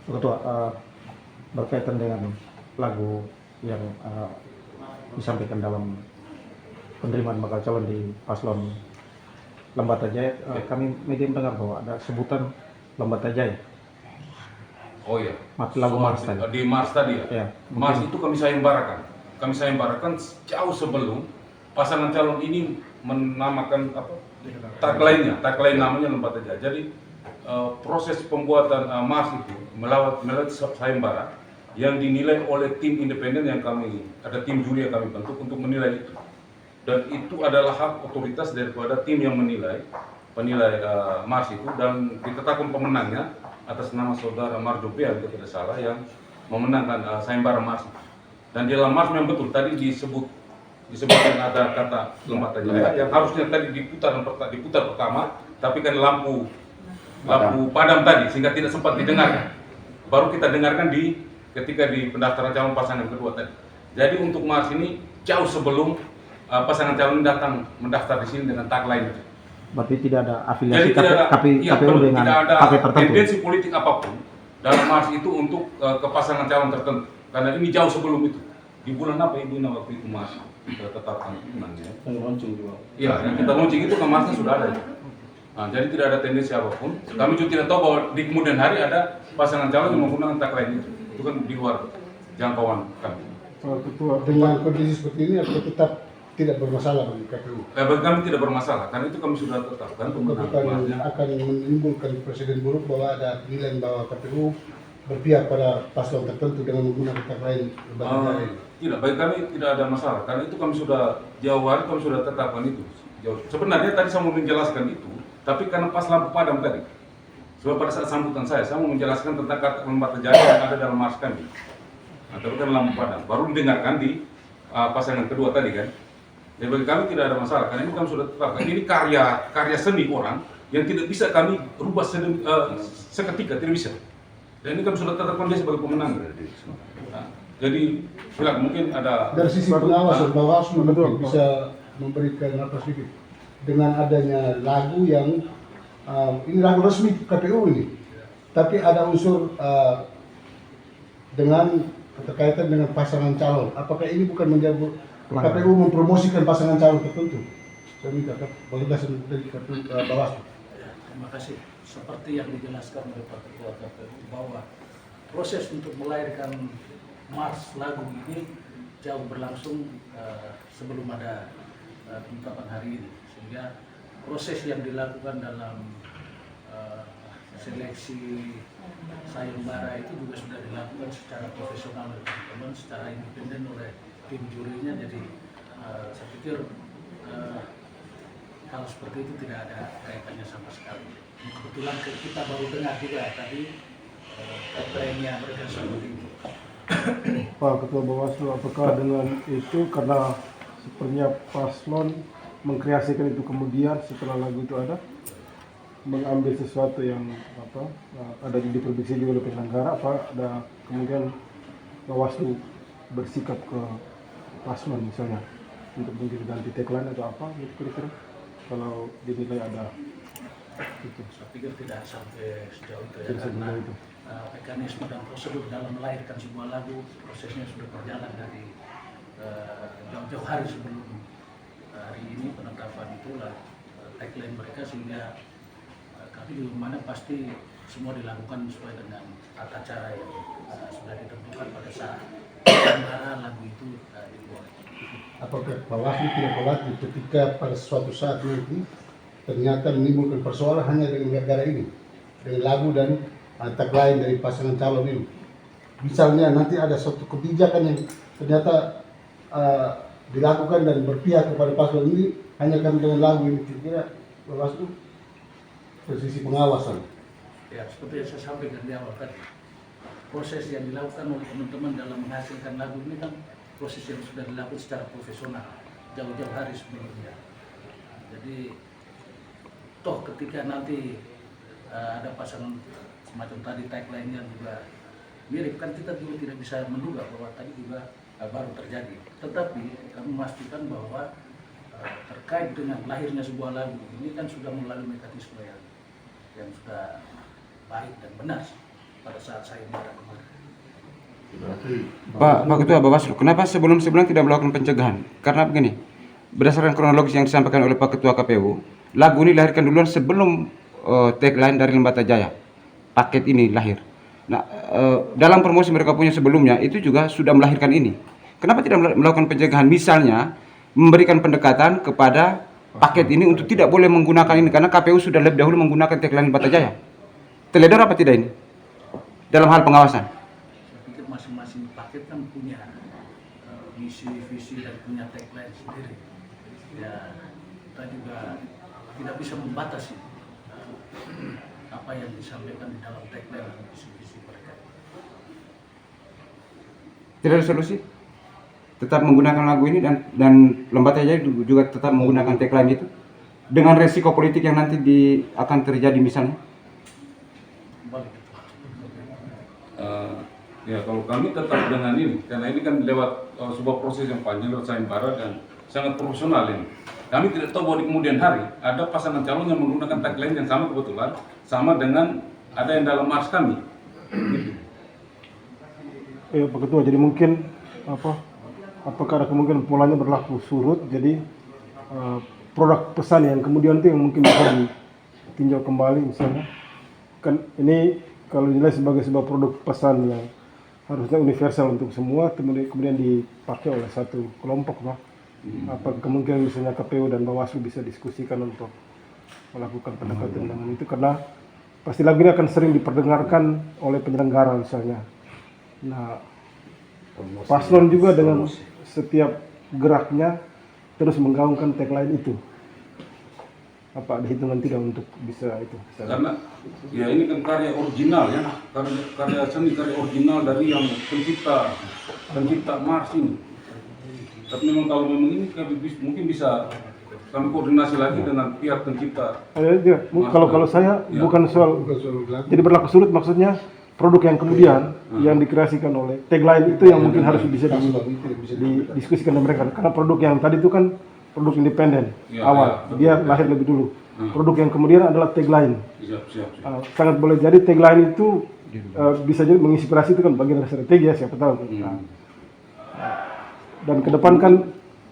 Ketua, berkaitan dengan lagu yang disampaikan dalam penerimaan bakal calon di paslon Lembata Jaya, kami media mendengar bahwa ada sebutan Lembata Jaya. Oh iya, Lagu Mars tadi. Di Mars tadi ya? Ya, Mars itu kami sayembarakan. Kami sayembarakan jauh sebelum pasangan calon ini menamakan tagline namanya Lembata Jaya. Jadi proses pembuatan Mars itu melalui sayembara yang dinilai oleh tim independen yang ada tim juri yang kami bentuk untuk menilai itu. Dan itu adalah hak otoritas daripada tim yang penilai Mars itu, dan ditetapkan pemenangnya atas nama saudara Marjopian kalau tidak salah yang memenangkan sayembara Mars. Dan di dalam Mars memang betul tadi disebutkan ada kata Lembata Jaya yang harusnya tadi diputar pertama, tapi kan lampu padam tadi sehingga tidak sempat didengarkan. Baru kita dengarkan ketika di pendaftaran calon pasangan kedua tadi. Jadi untuk Mars ini jauh sebelum pasangan calon datang mendaftar di sini dengan tagline itu. Berarti tidak ada afiliasi KPU dengan partai tertentu. Tendensi politik apapun dalam Mars itu untuk ke pasangan calon tertentu. Karena ini jauh sebelum itu. Di bulan apa Ibu waktu itu Mars kita tetapkan menangnya? Launching juga. Iya, yang kita launching itu kan Marsnya sudah ada. Nah, jadi tidak ada tendensi apapun. Kami juga tidak tahu bahwa di kemudian hari ada pasangan calon yang menggunakan tagline itu. Itu kan di luar jangkauan kami. Pak Ketua, dengan kondisi seperti ini apakah tetap tidak bermasalah bagi KPU? Bagi kami tidak bermasalah, karena itu kami sudah tetapkan Bukan akan menimbulkan presiden buruk bahwa ada penilaian bahwa KPU berpihak pada paslon tertentu dengan menggunakan tagline Lembata Jaya. Tidak, bagi kami tidak ada masalah, karena itu kami sudah jauh hari kami sudah tetapkan itu. Sebenarnya tadi saya mau menjelaskan itu, tapi karena pas lampu padam tadi. Sebab pada saat sambutan saya mau menjelaskan tentang kata Lembata Jaya yang ada dalam Mars kami. Nah, tapi kan lampu padam, baru didengarkan di pasangan kedua tadi kan. Jadi bagi kami tidak ada masalah, karena ini kami sudah tetapkan. Ini karya seni orang yang tidak bisa kami rubah seketika, tidak bisa. Dan ini kami sudah tetapkan dia sebagai pemenang. Nah, jadi silakan mungkin ada dari sisi pengawas Bawaslu bisa memberikan apa sedikit dengan adanya lagu yang ini lagu resmi KPU ini, tapi ada unsur dengan keterkaitan dengan pasangan calon. Apakah ini bukan menjadi KPU mempromosikan pasangan calon tertentu? Saya minta penjelasan dari Bawaslu. Terima kasih. Seperti yang dijelaskan oleh Pak Ketua KPU bahwa proses untuk melahirkan Mars lagu ini jauh berlangsung sebelum ada penetapan hari ini, sehingga proses yang dilakukan dalam seleksi sayembara itu juga sudah dilakukan secara profesional oleh teman-teman, secara independen oleh tim jurinya. Jadi saya pikir hal seperti itu tidak ada kaitannya sama sekali. Kebetulan kita baru dengar juga tadi tagline-nya mereka seperti itu. Pak Ketua Bawaslu, apakah dengan itu karena sepertinya paslon mengkreasikan itu kemudian setelah lagu itu ada mengambil sesuatu yang ada diprediksi juga oleh penyelenggara, apa ada kemudian Bawaslu bersikap ke paslon misalnya untuk mungkin ganti tagline atau apa gitu kira-kira kalau dinilai ada itu? Saya pikir tidak sampai sejauh itu ya, karena mekanisme dan prosedur dalam melahirkan sebuah lagu prosesnya sudah berjalan dari jauh-jauh hari sebelum hari ini penetapan itulah tagline mereka, sehingga kami di mana pasti semua dilakukan sesuai dengan tata cara yang sudah ditentukan pada saat sayembara lagu itu dibuat. Apakah Bawaslu tidak khawatir ketika pada suatu saat nanti ternyata menimbulkan persoalan hanya dengan gara-gara ini, dengan lagu dan tagline dari pasangan calon ini? Misalnya nanti ada suatu kebijakan yang ternyata dilakukan dan berpihak kepada paslon ini hanya karena dengan lagu ini, kira-kira Bawaslu dari sisi pengawasan? Ya, seperti yang saya sampaikan di awal tadi, proses yang dilakukan oleh teman-teman dalam menghasilkan lagu ini kan proses yang sudah dilakukan secara profesional jauh-jauh hari sebelumnya. Jadi toh ketika nanti ada pasangan semacam tadi tagline-nya juga mirip, kan kita juga tidak bisa menduga bahwa tadi juga baru terjadi. Tetapi kami memastikan bahwa terkait dengan lahirnya sebuah lagu ini kan sudah melalui mekanisme yang sudah baik dan benar. pada saat sayembara kemarin. Pak Ketua Bawaslu, kenapa sebelum-sebelumnya tidak melakukan pencegahan? Karena begini, berdasarkan kronologis yang disampaikan oleh Pak Ketua KPU, lagu ini dilahirkan duluan sebelum tagline dari Lembata Jaya. Paket ini lahir. Nah, dalam promosi mereka punya sebelumnya itu juga sudah melahirkan ini. Kenapa tidak melakukan pencegahan? Misalnya memberikan pendekatan kepada paket ini untuk tidak boleh menggunakan ini karena KPU sudah lebih dahulu menggunakan tagline Lembata Jaya. Teledor apa tidak ini? Dalam hal pengawasan. Saya pikir masing-masing paket kan punya misi, visi, dan punya tagline sendiri. Ya, kita juga tidak bisa membatasi apa yang disampaikan di dalam tagline dan visi-visi mereka. Tidak ada solusi? Tetap menggunakan lagu ini dan Lembata Jaya juga tetap menggunakan tagline itu dengan resiko politik yang nanti akan terjadi misalnya. Kembali. Ya kalau kami tetap dengan ini, karena ini kan lewat sebuah proses yang panjang lewat sayembara dan sangat profesional ini. Kami tidak tahu bahwa di kemudian hari ada pasangan calon yang menggunakan tagline yang sama kebetulan sama dengan ada yang dalam mars kami. Gitu. Pak Ketua, jadi mungkin apakah ada kemungkinan polanya berlaku surut, jadi produk pesan yang kemudian itu yang mungkin bisa ditinjau kembali misalnya. Kan ini kalau dinilai sebagai sebuah produk pesan yang harusnya universal untuk semua, kemudian dipakai oleh satu kelompok, Pak. Apa kemungkinan misalnya KPU dan Bawaslu bisa diskusikan untuk melakukan pendekatan dengan itu, karena pasti lagu ini akan sering diperdengarkan oleh penyelenggara misalnya. Nah, paslon juga dengan setiap geraknya terus menggaungkan tagline itu. Apa ada hitungan tidak untuk bisa itu? Karena ya ini kan karya original ya, karya seni, karya original dari yang pencipta Mars ini. Tapi memang kalau memang ini mungkin bisa kami koordinasi lagi dengan pihak pencipta. Kalau saya ya. bukan soal jadi berlaku surut, maksudnya produk yang kemudian yang dikreasikan oleh tagline itu yang mungkin harus bisa didiskusikan dengan mereka, karena produk yang tadi itu kan produk independen awal, dia lahir lebih dulu. Produk yang kemudian adalah tagline. Siap. Sangat boleh jadi tagline itu bisa jadi menginspirasi, itu kan bagian dari strategi ya, siapa tahu. Dan ke depan kan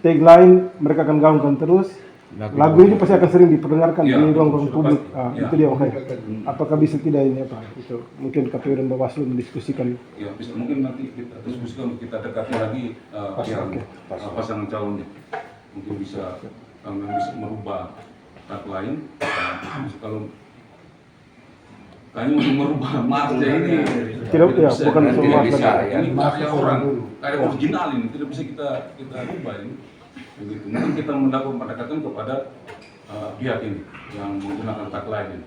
tagline mereka akan gaungkan terus. Lagu ini pasti akan sering diperdengarkan di ruang-ruang publik. Itu dia makanya. Apakah bisa tidak ini apa? Itu mungkin KPU dan Bawaslu mendiskusikan. Ya, bisa, mungkin nanti kita diskusikan, kita dekati lagi pasangan calonnya. Mungkin bisa merubah tagline. Kalau kayaknya untuk merubah Marsnya ini Tidak, ya, bukan semua ini karya orang, karya original ini tidak bisa kita rubah ini. Begitu. Mungkin kita mendapat pendekatan kepada pihak ini yang menggunakan tagline ini.